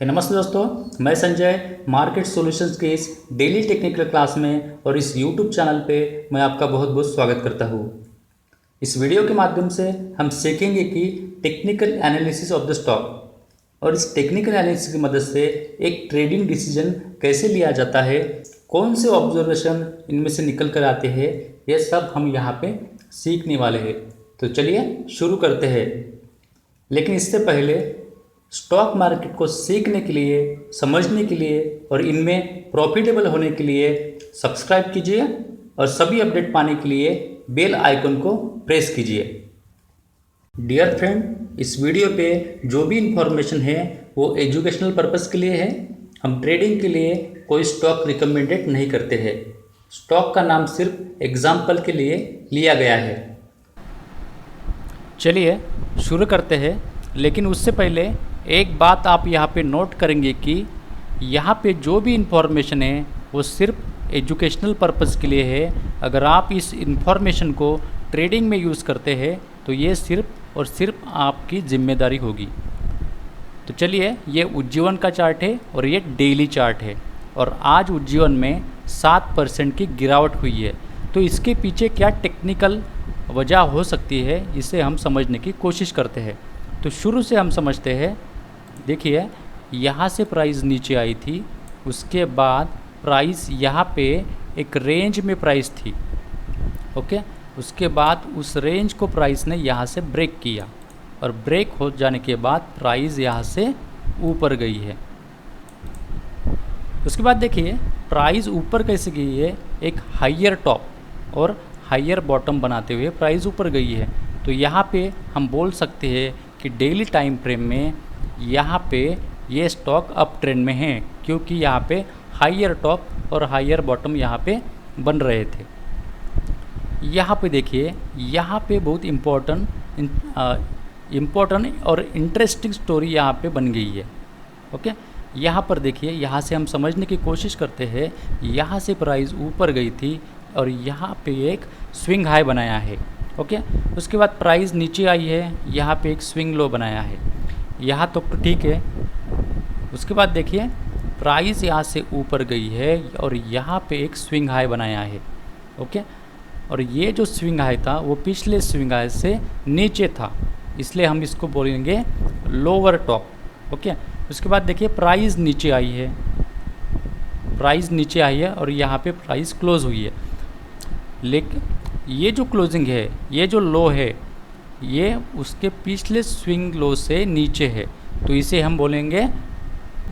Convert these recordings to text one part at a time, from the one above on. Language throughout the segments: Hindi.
नमस्ते दोस्तों, मैं संजय मार्केट सॉल्यूशंस के इस डेली टेक्निकल क्लास में और इस यूट्यूब चैनल पे मैं आपका बहुत बहुत स्वागत करता हूँ। इस वीडियो के माध्यम से हम सीखेंगे कि technical analysis of the stock और इस टेक्निकल एनालिसिस की मदद से एक ट्रेडिंग डिसीजन कैसे लिया जाता है, कौन से ऑब्जर्वेशन इनमें से निकल कर आते हैं, ये सब हम यहाँ पे सीखने वाले हैं। तो चलिए शुरू करते हैं। लेकिन इससे पहले स्टॉक मार्केट को सीखने के लिए, समझने के लिए और इनमें प्रॉफिटेबल होने के लिए सब्सक्राइब कीजिए और सभी अपडेट पाने के लिए बेल आइकन को प्रेस कीजिए। डियर फ्रेंड, इस वीडियो पे जो भी इंफॉर्मेशन है वो एजुकेशनल पर्पस के लिए है। हम ट्रेडिंग के लिए कोई स्टॉक रिकमेंडेड नहीं करते हैं। स्टॉक का नाम सिर्फ एग्जाम्पल के लिए लिया गया है। चलिए शुरू करते हैं, लेकिन उससे पहले एक बात आप यहाँ पे नोट करेंगे कि यहाँ पे जो भी इन्फॉर्मेशन है वो सिर्फ एजुकेशनल पर्पस के लिए है। अगर आप इस इन्फॉर्मेशन को ट्रेडिंग में यूज़ करते हैं तो ये सिर्फ और सिर्फ आपकी जिम्मेदारी होगी। तो चलिए, ये उज्जीवन का चार्ट है और ये डेली चार्ट है और आज उज्जीवन में 7% की गिरावट हुई है। तो इसके पीछे क्या टेक्निकल वजह हो सकती है, इसे हम समझने की कोशिश करते हैं। तो शुरू से हम समझते हैं। देखिए, यहाँ से प्राइस नीचे आई थी, उसके बाद प्राइस यहाँ पे एक रेंज में प्राइस थी, ओके। उसके बाद उस रेंज को प्राइस ने यहाँ से ब्रेक किया और ब्रेक हो जाने के बाद प्राइस यहाँ से ऊपर गई है। उसके बाद देखिए प्राइस ऊपर कैसे गई है, एक हायर टॉप और हायर बॉटम बनाते हुए प्राइस ऊपर गई है। तो यहाँ पे हम बोल सकते हैं कि डेली टाइम फ्रेम में यहाँ पे ये स्टॉक अप ट्रेंड में है, क्योंकि यहाँ पे हायर टॉप और हायर बॉटम यहाँ पे बन रहे थे। यहाँ पे देखिए, यहाँ पे बहुत इम्पोर्टेंट और इंटरेस्टिंग स्टोरी यहाँ पे बन गई है, ओके। यहाँ पर देखिए, यहाँ से हम समझने की कोशिश करते हैं। यहाँ से प्राइस ऊपर गई थी और यहाँ पे एक स्विंग हाई बनाया है, ओके। उसके बाद प्राइस नीचे आई है, यहाँ पे एक स्विंग लो बनाया है, यहाँ तो ठीक है। उसके बाद देखिए प्राइस यहाँ से ऊपर गई है और यहाँ पे एक स्विंग हाई बनाया है, ओके। और ये जो स्विंग हाई था वो पिछले स्विंग हाई से नीचे था, इसलिए हम इसको बोलेंगे लोअर टॉप, ओके। उसके बाद देखिए प्राइस नीचे आई है, प्राइस नीचे आई है और यहाँ पे प्राइस क्लोज हुई है। लेकिन ये जो क्लोजिंग है, ये जो लो है, ये उसके पिछले स्विंग लो से नीचे है, तो इसे हम बोलेंगे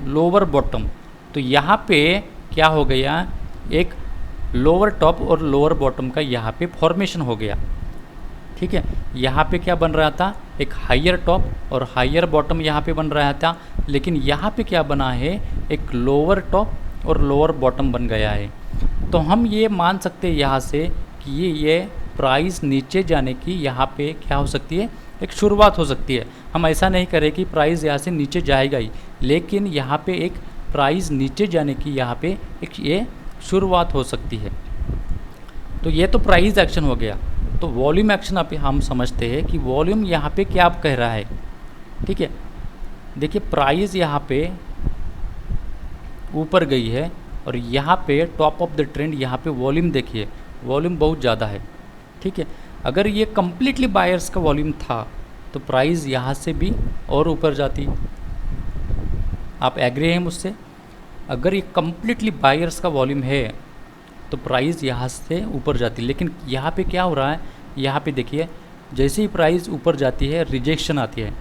लोअर बॉटम। तो यहाँ पे क्या हो गया, एक लोअर टॉप और लोअर बॉटम का यहाँ पे फॉर्मेशन हो गया, ठीक है। यहाँ पे क्या बन रहा था, एक हायर टॉप और हायर बॉटम यहाँ पे बन रहा था, लेकिन यहाँ पे क्या बना है, एक लोअर टॉप और लोअर बॉटम बन गया है। तो हम ये मान सकते हैं यहाँ से कि ये प्राइस नीचे जाने की यहाँ पे क्या हो सकती है, एक शुरुआत हो सकती है। हम ऐसा नहीं करें कि प्राइस यहाँ से नीचे जाएगा ही, लेकिन यहाँ पे एक प्राइस नीचे जाने की यहाँ पे एक ये शुरुआत हो सकती है। तो ये तो प्राइस एक्शन हो गया। तो वॉल्यूम एक्शन अब हम समझते हैं कि वॉल्यूम यहाँ पे क्या कह रहा है, ठीक है। देखिए प्राइस यहाँ पे ऊपर गई है और यहाँ पे टॉप ऑफ द ट्रेंड, यहाँ पे वॉल्यूम देखिए, वॉल्यूम बहुत ज़्यादा है, ठीक है। अगर ये कम्प्लीटली बायर्स का वॉल्यूम था तो प्राइस यहाँ से भी और ऊपर जाती। आप एग्री हैं मुझसे? अगर ये कम्प्लीटली बायर्स का वॉल्यूम है तो प्राइस यहाँ से ऊपर जाती, लेकिन यहाँ पे क्या हो रहा है, यहाँ पे देखिए जैसे ही प्राइस ऊपर जाती है रिजेक्शन आती है।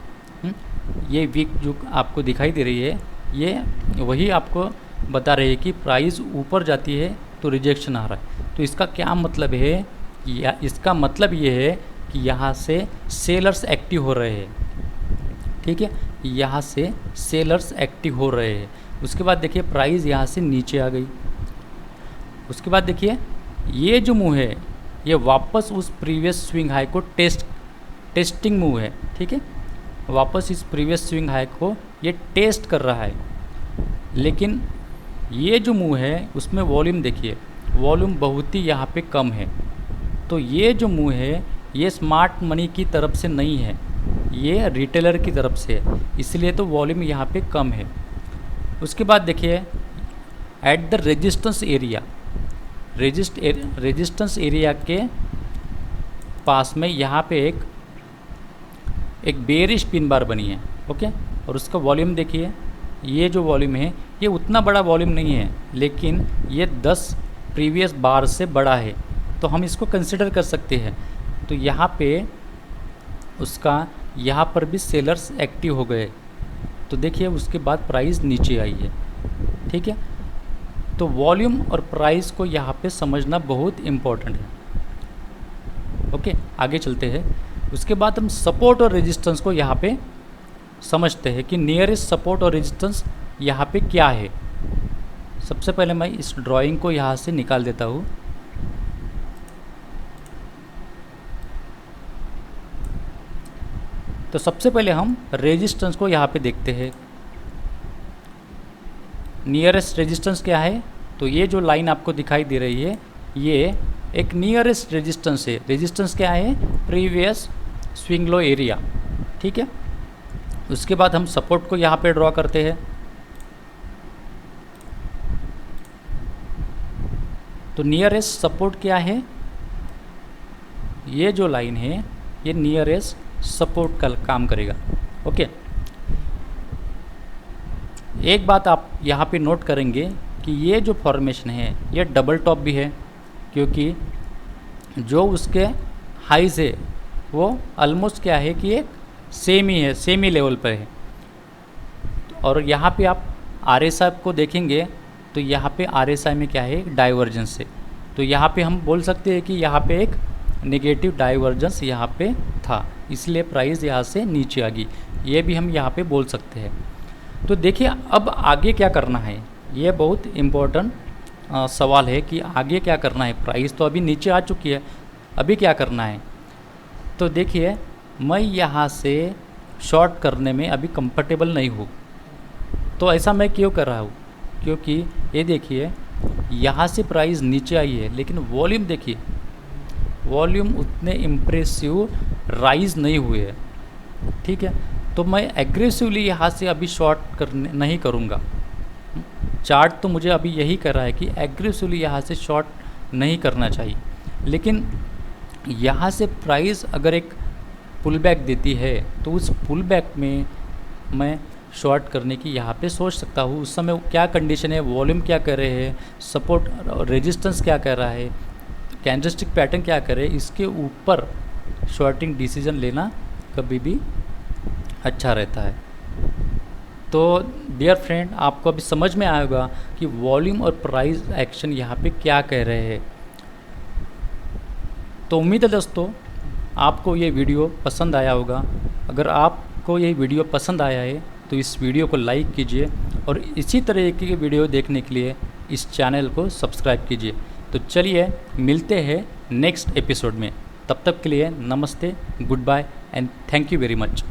ये वीक जो आपको दिखाई दे रही है, ये वही आपको बता रही है कि प्राइस ऊपर जाती है तो रिजेक्शन आ रहा है। तो इसका क्या मतलब है, या इसका मतलब ये है कि यहाँ से सेलर्स एक्टिव हो रहे हैं, ठीक है। यहाँ से सेलर्स एक्टिव हो रहे हैं। उसके बाद देखिए प्राइस यहाँ से नीचे आ गई। उसके बाद देखिए ये जो मूव है, ये वापस उस प्रीवियस स्विंग हाई को टेस्टिंग मूव है, ठीक है। वापस इस प्रीवियस स्विंग हाई को ये टेस्ट कर रहा है। लेकिन ये जो मूव है उसमें वॉल्यूम देखिए, वॉल्यूम बहुत ही यहाँ पे कम है। तो ये जो मूव है ये स्मार्ट मनी की तरफ से नहीं है, ये रिटेलर की तरफ से है, इसलिए तो वॉल्यूम यहाँ पे कम है। उसके बाद देखिए at the resistance area, resistance area के पास में यहाँ पे एक बेरिश पिन बार बनी है। ओके, और उसका वॉल्यूम देखिए, ये जो वॉल्यूम है ये उतना बड़ा वॉल्यूम नहीं है, लेकिन ये 10 प्रीवियस बार से बड़ा है, तो हम इसको कंसिडर कर सकते हैं। तो यहाँ पे उसका यहाँ पर भी सेलर्स एक्टिव हो गए, तो देखिए उसके बाद प्राइस नीचे आई है। ठीक है, तो वॉल्यूम और प्राइस को यहाँ पे समझना बहुत इम्पोर्टेंट है। ओके, आगे चलते हैं। उसके बाद हम सपोर्ट और रेजिस्टेंस को यहाँ पे समझते हैं कि नियरेस्ट सपोर्ट और रेजिस्टेंस यहाँ पे क्या है। सबसे पहले मैं इस ड्राइंग को यहाँ से निकाल देता हूँ। तो सबसे पहले हम रेजिस्टेंस को यहाँ पे देखते हैं। नियरेस्ट रेजिस्टेंस क्या है, तो ये जो लाइन आपको दिखाई दे रही है ये एक नियरेस्ट रेजिस्टेंस है। रेजिस्टेंस क्या है, प्रीवियस स्विंग लो एरिया। ठीक है, उसके बाद हम सपोर्ट को यहाँ पे ड्रॉ करते हैं। तो नियरेस्ट सपोर्ट क्या है, ये जो लाइन है ये नियरेस्ट सपोर्ट का काम करेगा। ओके, एक बात आप यहाँ पे नोट करेंगे कि ये जो फॉर्मेशन है ये डबल टॉप भी है, क्योंकि जो उसके हाइज है वो ऑलमोस्ट क्या है कि एक सेम ही है, सेम ही लेवल पर है। और यहाँ पे आप RSI को देखेंगे तो यहाँ पे RSI में क्या है, एक डाइवर्जेंस है। तो यहाँ पे हम बोल सकते हैं कि यहाँ पे एक नेगेटिव डाइवर्जेंस यहाँ पे था, इसलिए प्राइस यहाँ से नीचे आ गई, ये भी हम यहाँ पे बोल सकते हैं। तो देखिए अब आगे क्या करना है, ये बहुत इम्पोर्टेंट सवाल है कि आगे क्या करना है। प्राइस तो अभी नीचे आ चुकी है, अभी क्या करना है। तो देखिए मैं यहाँ से शॉर्ट करने में अभी कंफर्टेबल नहीं हूँ। तो ऐसा मैं क्यों कर रहा हूँ, क्योंकि ये देखिए यहाँ से प्राइस नीचे आई है, लेकिन वॉल्यूम देखिए, वॉल्यूम उतने इम्प्रेसिव राइज नहीं हुए है। ठीक है, तो मैं एग्रेसिवली यहाँ से अभी शॉर्ट करने नहीं करूँगा। चार्ट तो मुझे अभी यही कर रहा है कि एग्रेसिवली यहाँ से शॉर्ट नहीं करना चाहिए, लेकिन यहाँ से प्राइस अगर एक पुल बैक देती है तो उस पुल बैक में मैं शॉर्ट करने की यहाँ पे सोच सकता हूँ। उस समय क्या कंडीशन है, वॉल्यूम क्या कर रहे हैं, सपोर्ट और रेजिस्टेंस क्या कर रहा है, कैंडलस्टिक पैटर्न क्या करे, इसके ऊपर शॉर्टिंग डिसीजन लेना कभी भी अच्छा रहता है। तो डियर फ्रेंड, आपको अभी समझ में आएगा कि वॉल्यूम और प्राइस एक्शन यहाँ पे क्या कह रहे हैं। तो उम्मीद है दोस्तों आपको ये वीडियो पसंद आया होगा। अगर आपको ये वीडियो पसंद आया है तो इस वीडियो को लाइक कीजिए और इसी तरह की वीडियो देखने के लिए इस चैनल को सब्सक्राइब कीजिए। तो चलिए मिलते हैं नेक्स्ट एपिसोड में, तब तक के लिए नमस्ते, goodbye and thank you very much.